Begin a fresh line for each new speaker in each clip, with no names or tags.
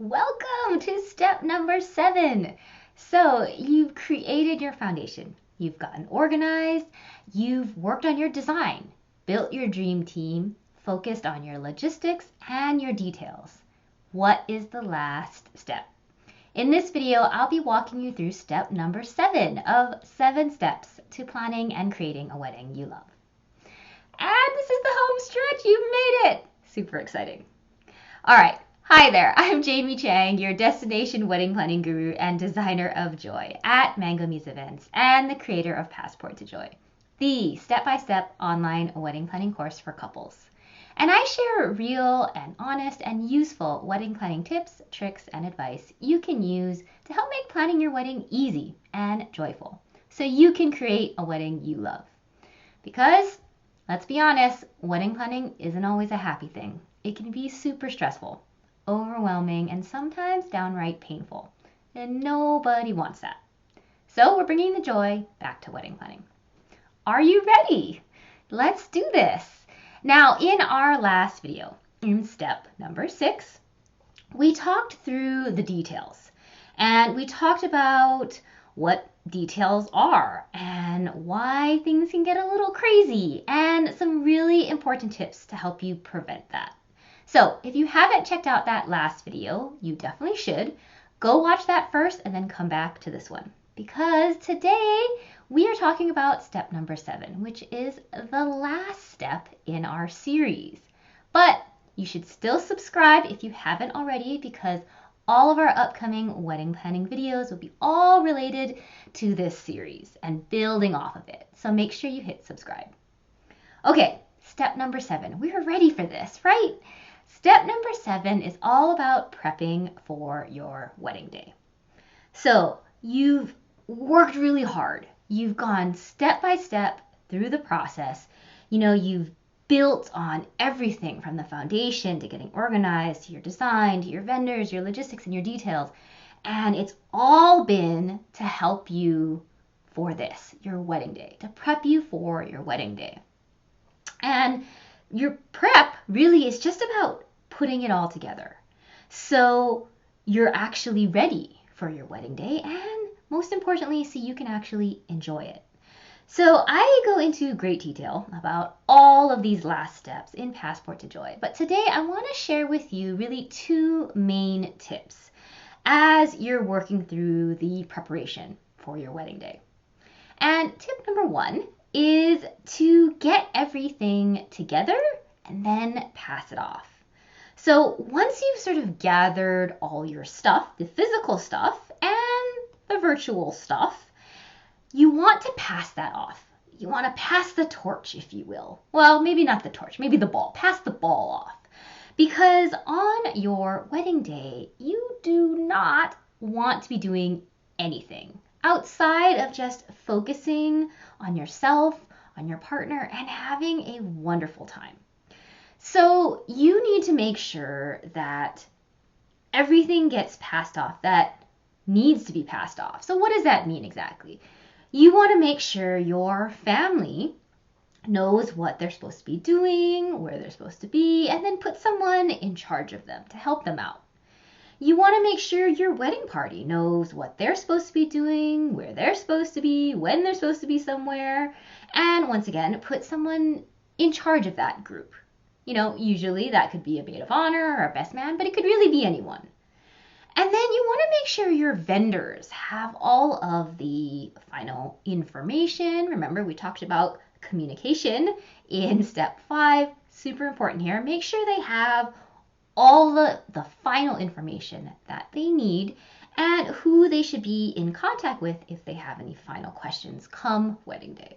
Welcome to step number 7. So you've created your foundation. You've gotten organized. You've worked on your design, built your dream team, focused on your logistics and your details. What is the last step? In this video, I'll be walking you through step number 7 of 7 steps to planning and creating a wedding you love. And this is the home stretch. You've made it. Super exciting. All right. Hi there, I'm Jamie Chang, your destination wedding planning guru and designer of joy at Mango Muse Events and the creator of Passport to Joy, the step-by-step online wedding planning course for couples. And I share real and honest and useful wedding planning tips, tricks, and advice you can use to help make planning your wedding easy and joyful so you can create a wedding you love. Because, let's be honest, wedding planning isn't always a happy thing. It can be super stressful, overwhelming, and sometimes downright painful. And nobody wants that. So we're bringing the joy back to wedding planning. Are you ready? Let's do this. Now, in our last video, in step number 6, we talked through the details. And we talked about what details are and why things can get a little crazy and some really important tips to help you prevent that. So if you haven't checked out that last video, you definitely should. Go watch that first and then come back to this one. Because today we are talking about step number 7, which is the last step in our series. But you should still subscribe if you haven't already, because all of our upcoming wedding planning videos will be all related to this series and building off of it. So make sure you hit subscribe. Okay, step number 7. We are ready for this, right? Step number 7 is all about prepping for your wedding day. So you've worked really hard. You've gone step by step through the process. You've built on everything from the foundation to getting organized, to your design, to your vendors, your logistics, and your details. And it's all been to help you for this, your wedding day, to prep you for your wedding day. And your prep really is just about putting it all together. So you're actually ready for your wedding day, and most importantly, so you can actually enjoy it. So I go into great detail about all of these last steps in Passport to Joy, but today I want to share with you really 2 main tips as you're working through the preparation for your wedding day. And tip number 1 is to get everything together and then pass it off. So once you've sort of gathered all your stuff, the physical stuff and the virtual stuff, you want to pass that off. You want to pass the torch, if you will. Well, maybe not the torch, maybe the ball. Pass the ball off. Because on your wedding day, you do not want to be doing anything outside of just focusing on yourself, on your partner, and having a wonderful time. So you need to make sure that everything gets passed off that needs to be passed off. So what does that mean exactly? You want to make sure your family knows what they're supposed to be doing, where they're supposed to be, and then put someone in charge of them to help them out. You want to make sure your wedding party knows what they're supposed to be doing, where they're supposed to be, when they're supposed to be somewhere, and once again, put someone in charge of that group. Usually that could be a maid of honor or a best man, but it could really be anyone. And then you want to make sure your vendors have all of the final information. Remember, we talked about communication in step 5. Super important here. Make sure they have all the final information that they need and who they should be in contact with if they have any final questions come wedding day.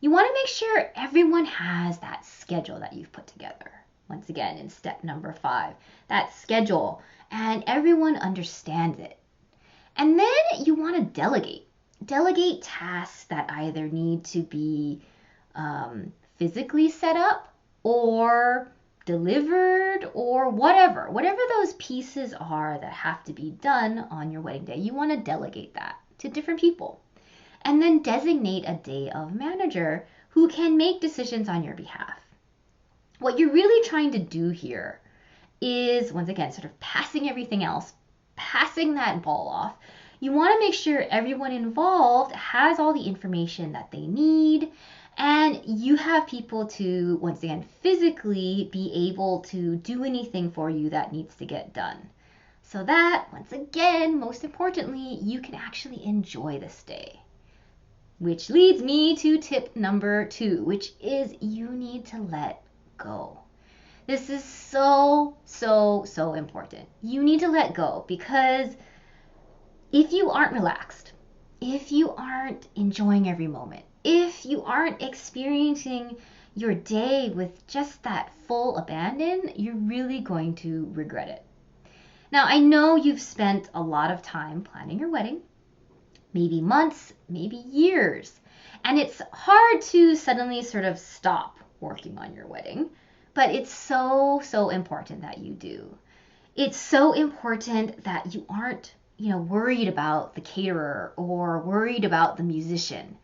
You want to make sure everyone has that schedule that you've put together. Once again, in step number 5, that schedule, and everyone understands it. And then you want to delegate. Delegate tasks that either need to be physically set up or delivered or whatever those pieces are that have to be done on your wedding day. You want to delegate that to different people. And then designate a day of manager who can make decisions on your behalf. What you're really trying to do here is, once again, sort of passing everything else, passing that ball off. You want to make sure everyone involved has all the information that they need, and you have people to, once again, physically be able to do anything for you that needs to get done. So that, once again, most importantly, you can actually enjoy this day. Which leads me to tip number 2, which is you need to let go. This is so important. You need to let go, because if you aren't relaxed, if you aren't enjoying every moment, if you aren't experiencing your day with just that full abandon, you're really going to regret it. Now, I know you've spent a lot of time planning your wedding, maybe months, maybe years, and it's hard to suddenly sort of stop working on your wedding, but it's so important that you do. It's so important that you aren't, worried about the caterer or worried about the musician.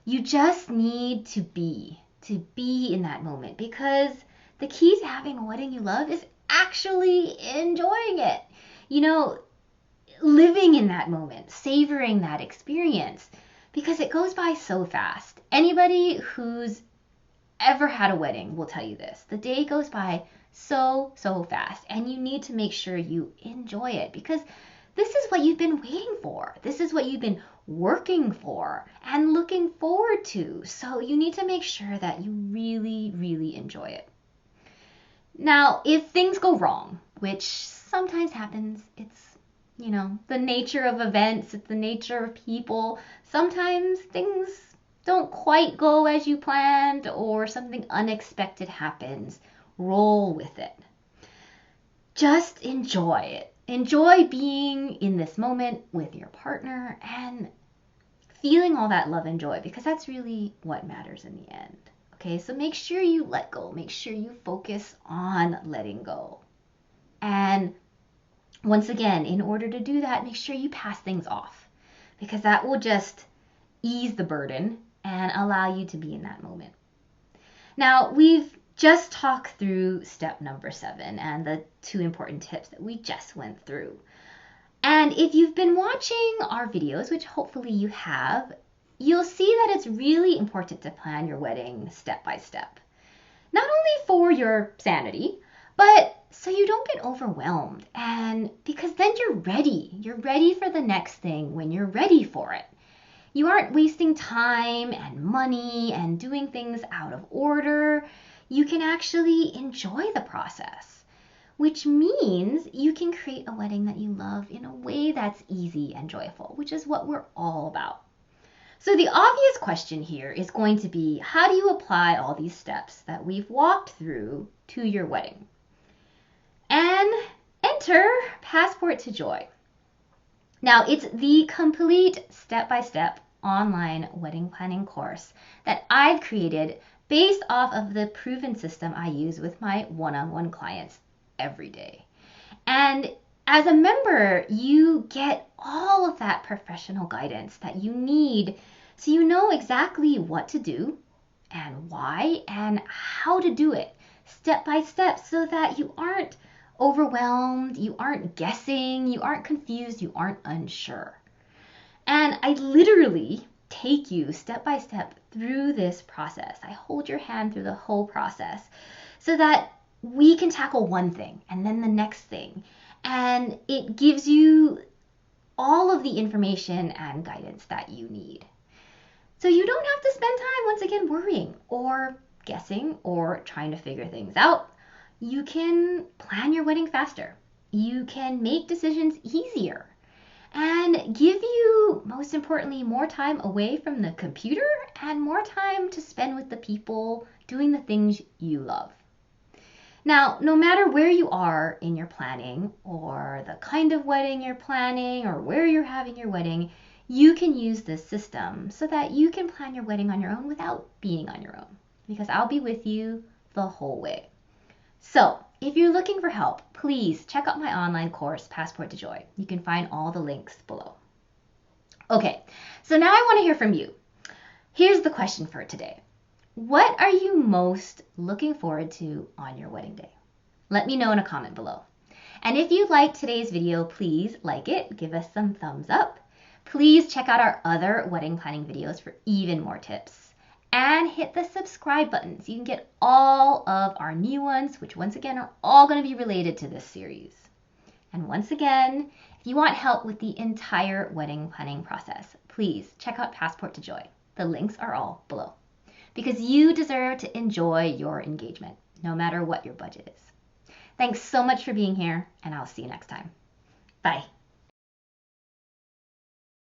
You just need to be in that moment, because the key to having a wedding you love is actually enjoying it. Living in that moment, savoring that experience, because it goes by so fast. Anybody who's ever had a wedding will tell you this. The day goes by so fast, and you need to make sure you enjoy it, because this is what you've been waiting for. This is what you've been working for and looking forward to. So you need to make sure that you really enjoy it. Now, if things go wrong, which sometimes happens, it's the nature of events, it's the nature of people. Sometimes things don't quite go as you planned, or something unexpected happens. Roll with it. Just enjoy it. Enjoy being in this moment with your partner and feeling all that love and joy, because that's really what matters in the end. Okay, so make sure you let go. Make sure you focus on letting go. And once again, in order to do that, make sure you pass things off, because that will just ease the burden and allow you to be in that moment. Now, we've just talked through step number 7 and the 2 important tips that we just went through. And if you've been watching our videos, which hopefully you have, you'll see that it's really important to plan your wedding step by step. Not only for your sanity, but so you don't get overwhelmed, and because then you're ready. You're ready for the next thing when you're ready for it. You aren't wasting time and money and doing things out of order. You can actually enjoy the process, which means you can create a wedding that you love in a way that's easy and joyful, which is what we're all about. So the obvious question here is going to be, how do you apply all these steps that we've walked through to your wedding? And enter Passport to Joy. Now, it's the complete step-by-step online wedding planning course that I've created based off of the proven system I use with my one-on-one clients every day. And as a member, you get all of that professional guidance that you need, so you know exactly what to do and why and how to do it step by step, so that you aren't overwhelmed, you aren't guessing, you aren't confused, you aren't unsure. And I literally take you step by step through this process. I hold your hand through the whole process so that we can tackle one thing and then the next thing. And it gives you all of the information and guidance that you need. So you don't have to spend time, once again, worrying or guessing or trying to figure things out. You can plan your wedding faster. You can make decisions easier and give you, most importantly, more time away from the computer and more time to spend with the people doing the things you love. Now, no matter where you are in your planning or the kind of wedding you're planning or where you're having your wedding, you can use this system so that you can plan your wedding on your own without being on your own, because I'll be with you the whole way. So, if you're looking for help, please check out my online course, Passport to Joy. You can find all the links below. Okay, so now I want to hear from you. Here's the question for today. What are you most looking forward to on your wedding day? Let me know in a comment below. And if you liked today's video, please like it, give us some thumbs up. Please check out our other wedding planning videos for even more tips. And hit the subscribe button so you can get all of our new ones, which once again are all going to be related to this series. And once again, if you want help with the entire wedding planning process, please check out Passport to Joy. The links are all below. Because you deserve to enjoy your engagement, no matter what your budget is. Thanks so much for being here, and I'll see you next time. Bye.